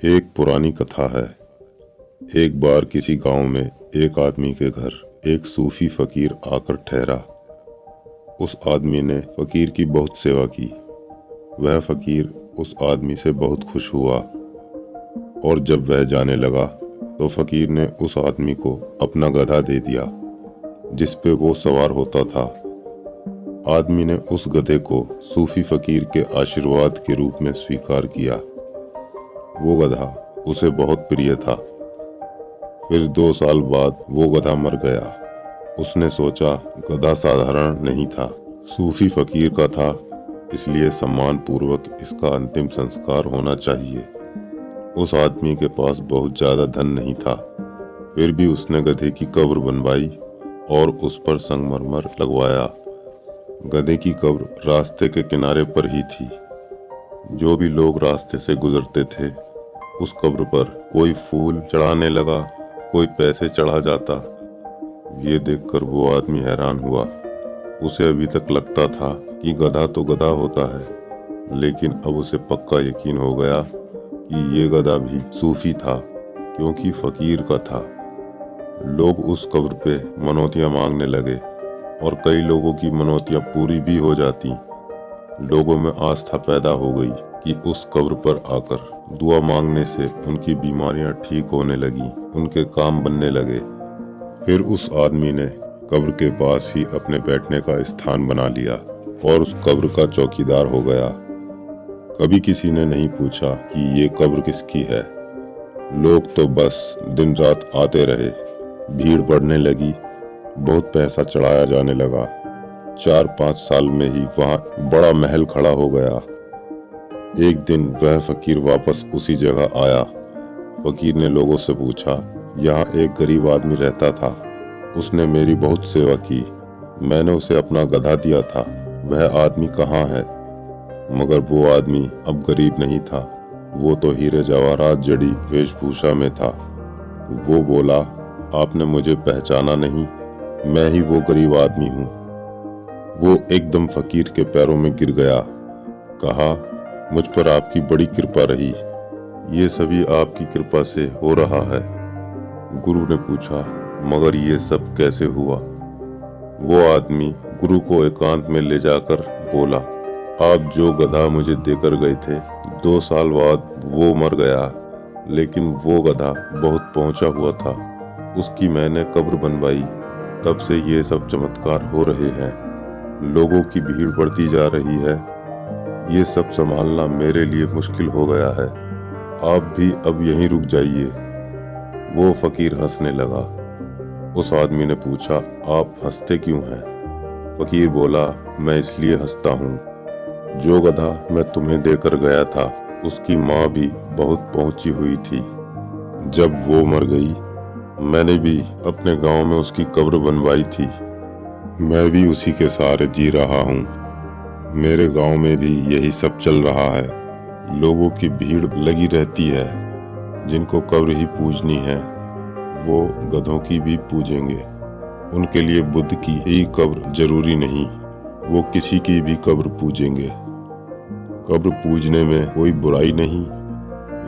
एक पुरानी कथा है। एक बार किसी गांव में एक आदमी के घर एक सूफी फकीर आकर ठहरा। उस आदमी ने फकीर की बहुत सेवा की। वह फकीर उस आदमी से बहुत खुश हुआ और जब वह जाने लगा तो फकीर ने उस आदमी को अपना गधा दे दिया जिस पे वो सवार होता था। आदमी ने उस गधे को सूफी फकीर के आशीर्वाद के रूप में स्वीकार किया। वो गधा उसे बहुत प्रिय था। फिर 2 साल बाद वो गधा मर गया। उसने सोचा गधा साधारण नहीं था, सूफी फकीर का था, इसलिए सम्मान पूर्वक इसका अंतिम संस्कार होना चाहिए। उस आदमी के पास बहुत ज्यादा धन नहीं था, फिर भी उसने गधे की कब्र बनवाई और उस पर संगमरमर लगवाया। गधे की कब्र रास्ते के किनारे पर ही थी। जो भी लोग रास्ते से गुजरते थे उस कब्र पर कोई फूल चढ़ाने लगा, कोई पैसे चढ़ा जाता। ये देखकर वो आदमी हैरान हुआ। उसे अभी तक लगता था कि गधा तो गधा होता है, लेकिन अब उसे पक्का यकीन हो गया कि ये गधा भी सूफी था, क्योंकि फकीर का था। लोग उस कब्र पे मनौतियां मांगने लगे और कई लोगों की मनौतियां पूरी भी हो जाती। लोगों में आस्था पैदा हो गई कि उस कब्र पर आकर दुआ मांगने से उनकी बीमारियां ठीक होने लगी, उनके काम बनने लगे। फिर उस आदमी ने कब्र के पास ही अपने बैठने का स्थान बना लिया और उस कब्र का चौकीदार हो गया। कभी किसी ने नहीं पूछा कि ये कब्र किसकी है। लोग तो बस दिन रात आते रहे। भीड़ बढ़ने लगी, बहुत पैसा चढ़ाया जाने लगा। 4-5 साल में ही वहाँ बड़ा महल खड़ा हो गया। एक दिन वह फकीर वापस उसी जगह आया। फकीर ने लोगों से पूछा, यहाँ एक गरीब आदमी रहता था, उसने मेरी बहुत सेवा की, मैंने उसे अपना गधा दिया था, वह आदमी कहाँ है? मगर वो आदमी अब गरीब नहीं था, वो तो हीरे जवाहरात जड़ी वेशभूषा में था। वो बोला, आपने मुझे पहचाना नहीं, मैं ही वो गरीब आदमी हूँ। वो एकदम फकीर के पैरों में गिर गया। कहा, मुझ पर आपकी बड़ी कृपा रही, ये सभी आपकी कृपा से हो रहा है। गुरु ने पूछा, मगर ये सब कैसे हुआ? वो आदमी गुरु को एकांत में ले जाकर बोला, आप जो गधा मुझे देकर गए थे, 2 साल बाद वो मर गया, लेकिन वो गधा बहुत पहुंचा हुआ था, उसकी मैंने कब्र बनवाई, तब से ये सब चमत्कार हो रहे हैं। लोगों की भीड़ बढ़ती जा रही है, ये सब संभालना मेरे लिए मुश्किल हो गया है, आप भी अब यहीं रुक जाइए। वो फकीर हंसने लगा। उस आदमी ने पूछा, आप हंसते क्यों हैं? फकीर बोला, मैं इसलिए हंसता हूँ, जो गधा मैं तुम्हें देकर गया था उसकी माँ भी बहुत पहुंची हुई थी। जब वो मर गई, मैंने भी अपने गांव में उसकी कब्र बनवाई थी। मैं भी उसी के सहारे जी रहा हूँ। मेरे गांव में भी यही सब चल रहा है। लोगों की भीड़ लगी रहती है। जिनको कब्र ही पूजनी है वो गधों की भी पूजेंगे। उनके लिए बुद्ध की ही कब्र जरूरी नहीं, वो किसी की भी कब्र पूजेंगे। कब्र पूजने में कोई बुराई नहीं।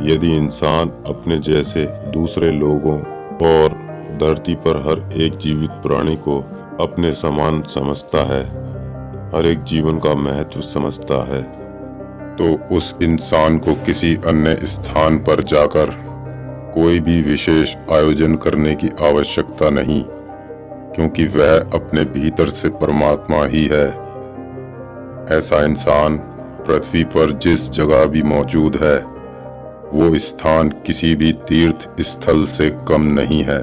यदि इंसान अपने जैसे दूसरे लोगों और धरती पर हर एक जीवित प्राणी को अपने समान समझता है, हर एक जीवन का महत्व समझता है, तो उस इंसान को किसी अन्य स्थान पर जाकर कोई भी विशेष आयोजन करने की आवश्यकता नहीं, क्योंकि वह अपने भीतर से परमात्मा ही है। ऐसा इंसान पृथ्वी पर जिस जगह भी मौजूद है, वो स्थान किसी भी तीर्थ स्थल से कम नहीं है।